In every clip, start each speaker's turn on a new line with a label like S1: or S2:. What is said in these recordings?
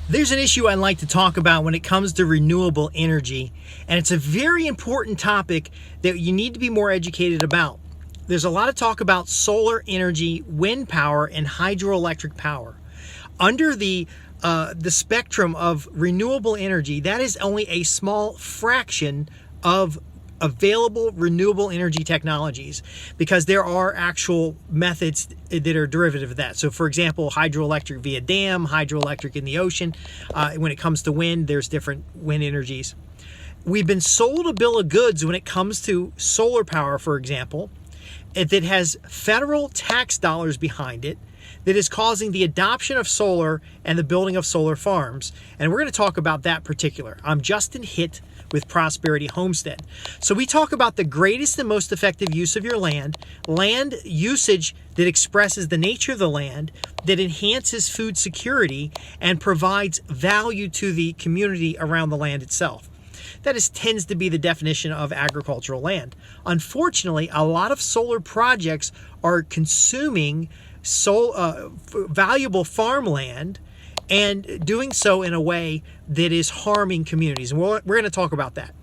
S1: There's an issue I'd like to talk about when it comes to renewable energy, and it's a very important topic that you need to be more educated about. There's a lot of talk about solar energy, wind power, and hydroelectric power. Under the spectrum of renewable energy, that is only a small fraction of available renewable energy technologies, because there are actual methods that are derivative of that. So for example, hydroelectric via dam, hydroelectric in the ocean. When it comes to wind, there's different wind energies. We've been sold a bill of goods when it comes to solar power, for example, that has federal tax dollars behind it, that is causing the adoption of solar and the building of solar farms. And we're going to talk about that particular. I'm Justin Hitt with Prosperity Homestead. So we talk about the greatest and most effective use of your land usage that expresses the nature of the land, that enhances food security, and provides value to the community around the land itself. That tends to be the definition of agricultural land. Unfortunately, a lot of solar projects are consuming valuable farmland and doing so in a way that is harming communities. And we're going to talk about that.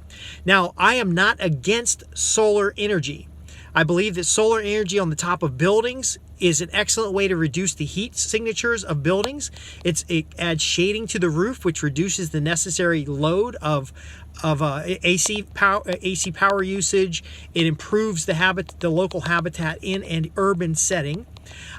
S1: Now, I am not against solar energy. I believe that solar energy on the top of buildings is an excellent way to reduce the heat signatures of buildings. It adds shading to the roof, which reduces the necessary load of AC power usage. It improves the local habitat in an urban setting.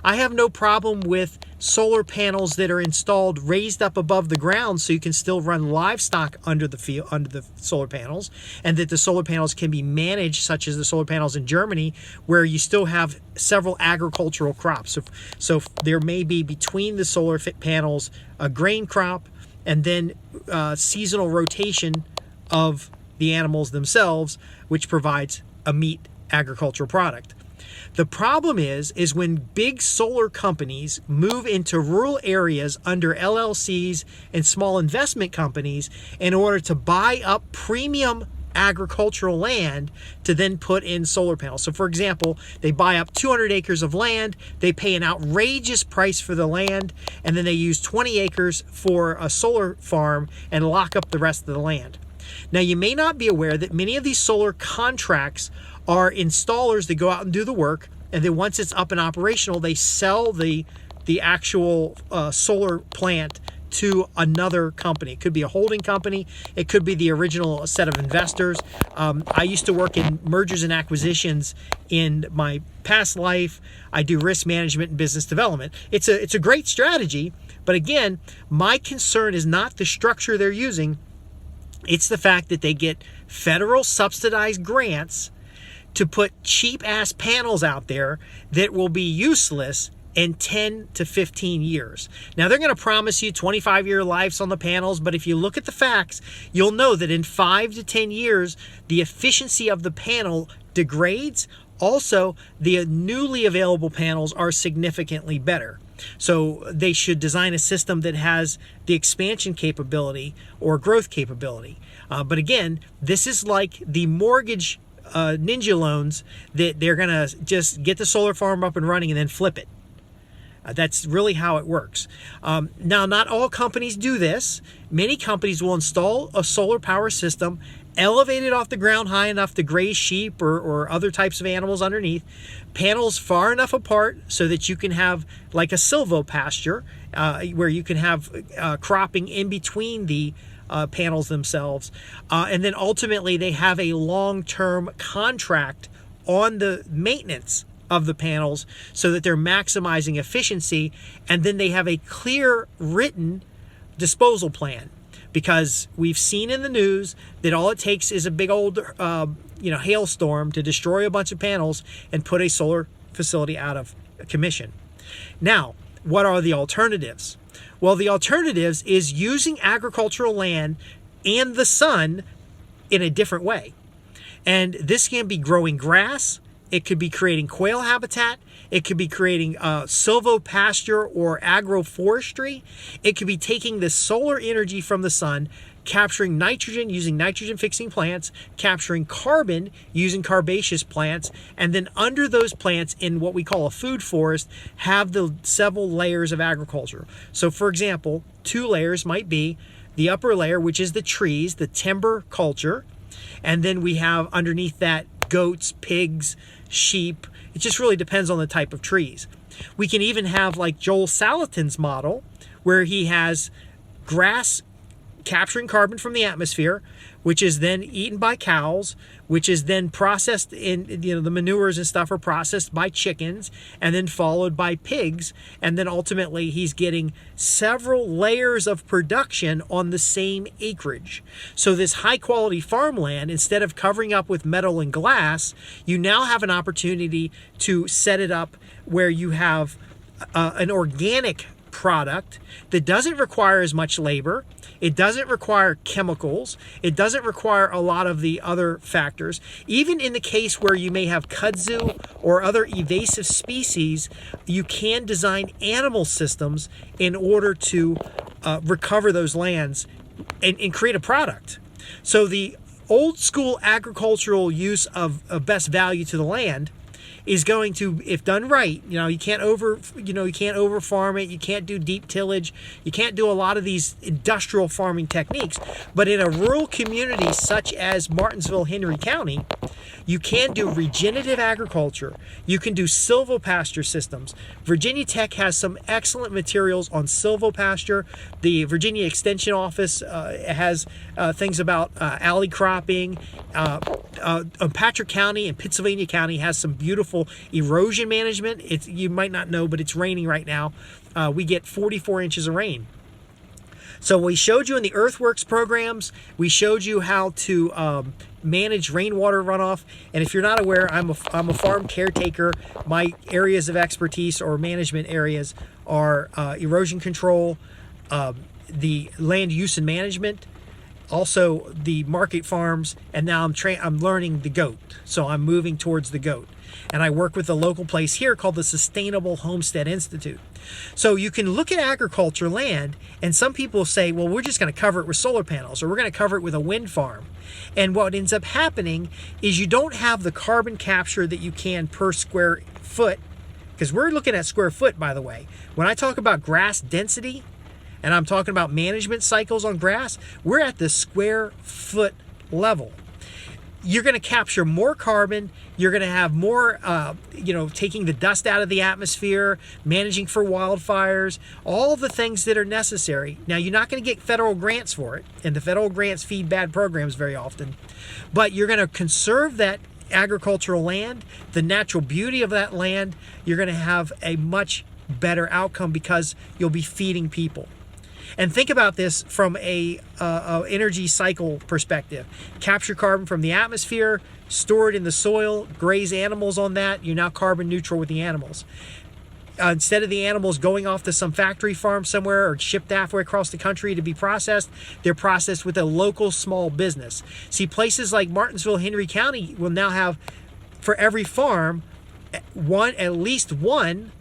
S1: I have no problem with solar panels that are installed raised up above the ground, so you can still run livestock under the solar panels, and that the solar panels can be managed, such as the solar panels in Germany, where you still have several agricultural crops. So there may be between the solar panels a grain crop, and then seasonal rotation of the animals themselves, which provides a meat agricultural product. The problem is when big solar companies move into rural areas under LLCs and small investment companies in order to buy up premium agricultural land to then put in solar panels. So for example, they buy up 200 acres of land, they pay an outrageous price for the land, and then they use 20 acres for a solar farm and lock up the rest of the land. Now, you may not be aware that many of these solar contracts are installers that go out and do the work, and then once it's up and operational, they sell the actual solar plant to another company. It could be a holding company. It could be the original set of investors. I used to work in mergers and acquisitions in my past life. I do risk management and business development. It's a great strategy, but again, my concern is not the structure they're using. It's the fact that they get federal subsidized grants to put cheap-ass panels out there that will be useless in 10 to 15 years. Now, they're going to promise you 25-year lives on the panels, but if you look at the facts, you'll know that in 5 to 10 years, the efficiency of the panel degrades. Also, the newly available panels are significantly better. So they should design a system that has the expansion capability or growth capability. But again, this is like the mortgage ninja loans that they're going to just get the solar farm up and running and then flip it. That's really how it works. Now, not all companies do this. Many companies will install a solar power system, elevate it off the ground high enough to graze sheep or other types of animals underneath, panels far enough apart so that you can have like a silvopasture, where you can have cropping in between the panels themselves. And then ultimately they have a long-term contract on the maintenance of the panels so that they're maximizing efficiency, and then they have a clear written disposal plan, because we've seen in the news that all it takes is a big old hailstorm to destroy a bunch of panels and put a solar facility out of commission. Now, what are the alternatives? Well, the alternatives is using agricultural land and the sun in a different way. And this can be growing grass. It could be creating quail habitat. It could be creating silvopasture or agroforestry. It could be taking the solar energy from the sun, capturing nitrogen using nitrogen fixing plants, capturing carbon using carbaceous plants, and then under those plants in what we call a food forest have the several layers of agriculture. So for example, 2 layers might be the upper layer, which is the trees, the timber culture, and then we have underneath that goats, pigs, sheep. It just really depends on the type of trees. We can even have like Joel Salatin's model, where he has grass capturing carbon from the atmosphere, which is then eaten by cows, which is then processed in, the manures and stuff are processed by chickens and then followed by pigs. And then ultimately he's getting several layers of production on the same acreage. So this high quality farmland, instead of covering up with metal and glass, you now have an opportunity to set it up where you have an organic product that doesn't require as much labor. It doesn't require chemicals. It doesn't require a lot of the other factors. Even in the case where you may have kudzu or other invasive species, you can design animal systems in order to recover those lands and create a product. So the old school agricultural use of best value to the land is going to, if done right, you can't over farm it, you can't do deep tillage, you can't do a lot of these industrial farming techniques. But in a rural community such as Martinsville, Henry County, you can do regenerative agriculture. You can do silvopasture systems. Virginia Tech has some excellent materials on silvopasture. The Virginia Extension Office has things about alley cropping. Patrick County and Pittsylvania County has some beautiful erosion management. You might not know, but it's raining right now. We get 44 inches of rain. So we showed you in the earthworks programs, we showed you how to manage rainwater runoff. And if you're not aware, I'm a farm caretaker. My areas of expertise or management areas are erosion control, the land use and management, also the market farms, and now I'm learning the goat. So I'm moving towards the goat. And I work with a local place here called the Sustainable Homestead Institute. So you can look at agriculture land, and some people say, well, we're just going to cover it with solar panels, or we're going to cover it with a wind farm. And what ends up happening is you don't have the carbon capture that you can per square foot, because we're looking at square foot, by the way. When I talk about grass density, and I'm talking about management cycles on grass, we're at the square foot level. You're going to capture more carbon. You're going to have more, taking the dust out of the atmosphere, managing for wildfires, all of the things that are necessary. Now, you're not going to get federal grants for it, and the federal grants feed bad programs very often, but you're going to conserve that agricultural land, the natural beauty of that land. You're going to have a much better outcome because you'll be feeding people. And think about this from a energy cycle perspective. Capture carbon from the atmosphere, store it in the soil, graze animals on that. You're now carbon neutral with the animals. Instead of the animals going off to some factory farm somewhere or shipped halfway across the country to be processed, they're processed with a local small business. See, places like Martinsville, Henry County will now have, for every farm, at least one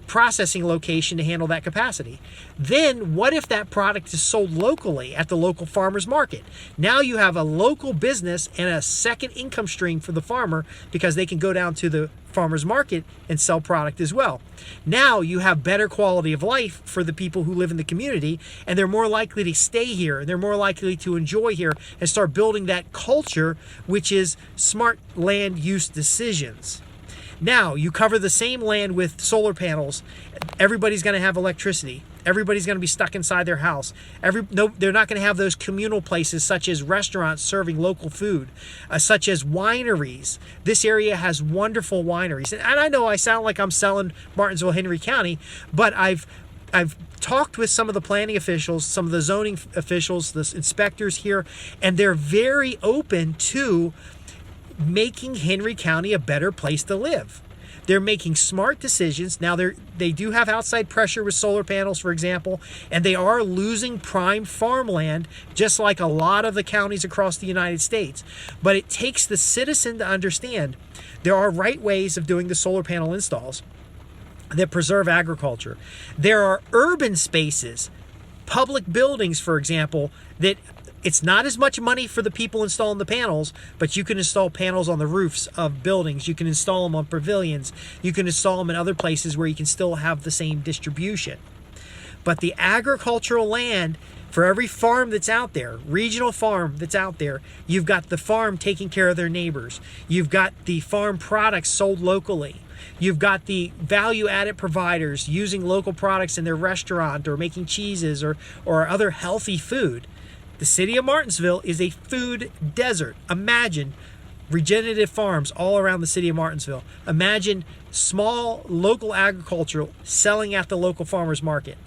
S1: processing location to handle that capacity. Then what if that product is sold locally at the local farmer's market? Now you have a local business and a second income stream for the farmer because they can go down to the farmer's market and sell product as well. Now you have better quality of life for the people who live in the community, and they're more likely to stay here. They're more likely to enjoy here and start building that culture, which is smart land use decisions. Now, you cover the same land with solar panels. Everybody's going to have electricity. Everybody's going to be stuck inside their house. They're not going to have those communal places such as restaurants serving local food, such as wineries. This area has wonderful wineries. And I know I sound like I'm selling Martinsville, Henry County, but I've talked with some of the planning officials, some of the zoning officials, the inspectors here, and they're very open to making Henry County a better place to live. They're making smart decisions. Now they do have outside pressure with solar panels, for example, and they are losing prime farmland, just like a lot of the counties across the United States. But it takes the citizen to understand there are right ways of doing the solar panel installs. that preserve agriculture. There are urban spaces, public buildings, for example, that it's not as much money for the people installing the panels, but you can install panels on the roofs of buildings. You can install them on pavilions. You can install them in other places where you can still have the same distribution. But the agricultural land, for every farm that's out there, regional farm that's out there, you've got the farm taking care of their neighbors. You've got the farm products sold locally. You've got the value-added providers using local products in their restaurant or making cheeses or other healthy food. The city of Martinsville is a food desert. Imagine regenerative farms all around the city of Martinsville. Imagine small local agricultural selling at the local farmers market.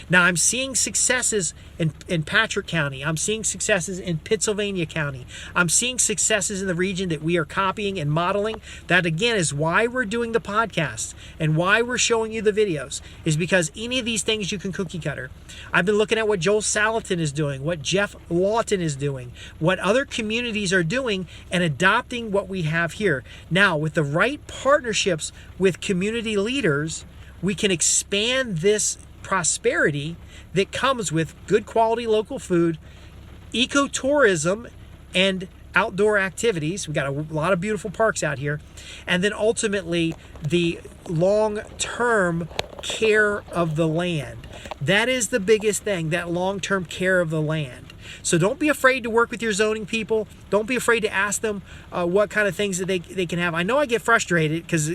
S1: Now, I'm seeing successes in Patrick County. I'm seeing successes in Pittsylvania County. I'm seeing successes in the region that we are copying and modeling. That, again, is why we're doing the podcast and why we're showing you the videos, is because any of these things you can cookie cutter. I've been looking at what Joel Salatin is doing, what Jeff Lawton is doing, what other communities are doing, and adopting what we have here. Now, with the right partnerships with community leaders, we can expand this prosperity that comes with good quality local food, ecotourism, and outdoor activities. We've got a lot of beautiful parks out here. And then ultimately, the long-term care of the land. That is the biggest thing, that long-term care of the land. So don't be afraid to work with your zoning people. Don't be afraid to ask them what kind of things that they can have. I know I get frustrated because,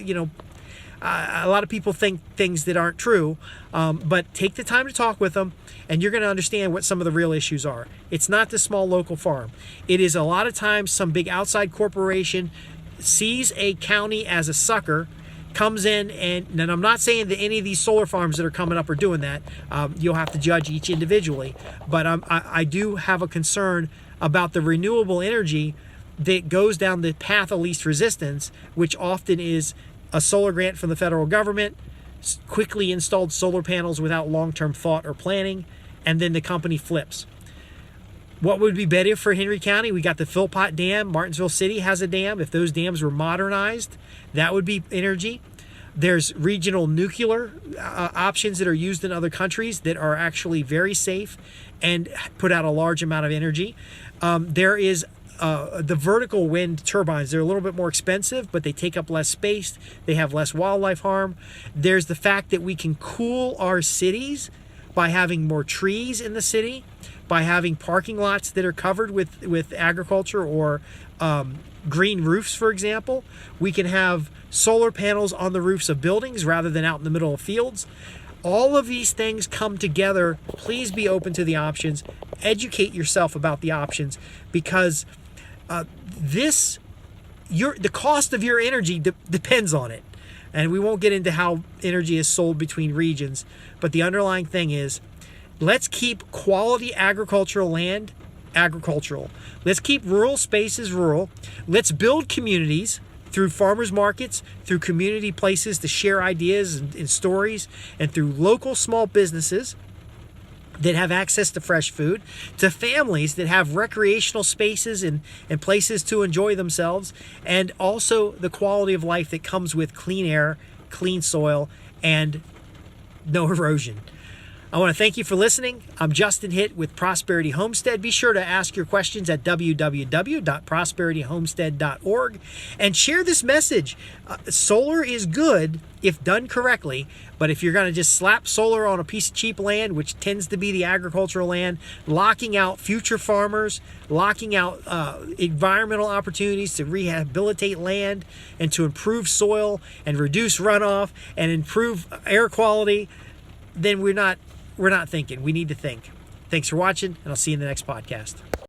S1: a lot of people think things that aren't true, but take the time to talk with them, and you're going to understand what some of the real issues are. It's not the small local farm. It is a lot of times some big outside corporation sees a county as a sucker, comes in, and I'm not saying that any of these solar farms that are coming up are doing that. You'll have to judge each individually, but I do have a concern about the renewable energy that goes down the path of least resistance, which often is a solar grant from the federal government, quickly installed solar panels without long-term thought or planning, and then the company flips. What would be better for Henry County? We got the Philpott Dam. Martinsville City has a dam. If those dams were modernized, that would be energy. There's regional nuclear options that are used in other countries that are actually very safe and put out a large amount of energy. There is the vertical wind turbines. They're a little bit more expensive, but they take up less space. They have less wildlife harm. There's the fact that we can cool our cities by having more trees in the city, by having parking lots that are covered with agriculture or green roofs, for example. We can have solar panels on the roofs of buildings rather than out in the middle of fields. All of these things come together. Please be open to the options. Educate yourself about the options, because the cost of your energy depends on it. And we won't get into how energy is sold between regions, but the underlying thing is, let's keep quality agricultural land agricultural. Let's keep rural spaces rural. Let's build communities through farmers markets, through community places to share ideas and stories, and through local small businesses that have access to fresh food, to families that have recreational spaces and places to enjoy themselves, and also the quality of life that comes with clean air, clean soil, and no erosion. I want to thank you for listening. I'm Justin Hitt with Prosperity Homestead. Be sure to ask your questions at www.prosperityhomestead.org and share this message. Solar is good if done correctly, but if you're going to just slap solar on a piece of cheap land, which tends to be the agricultural land, locking out future farmers, locking out environmental opportunities to rehabilitate land and to improve soil and reduce runoff and improve air quality, then we're not thinking. We need to think. Thanks for watching, and I'll see you in the next podcast.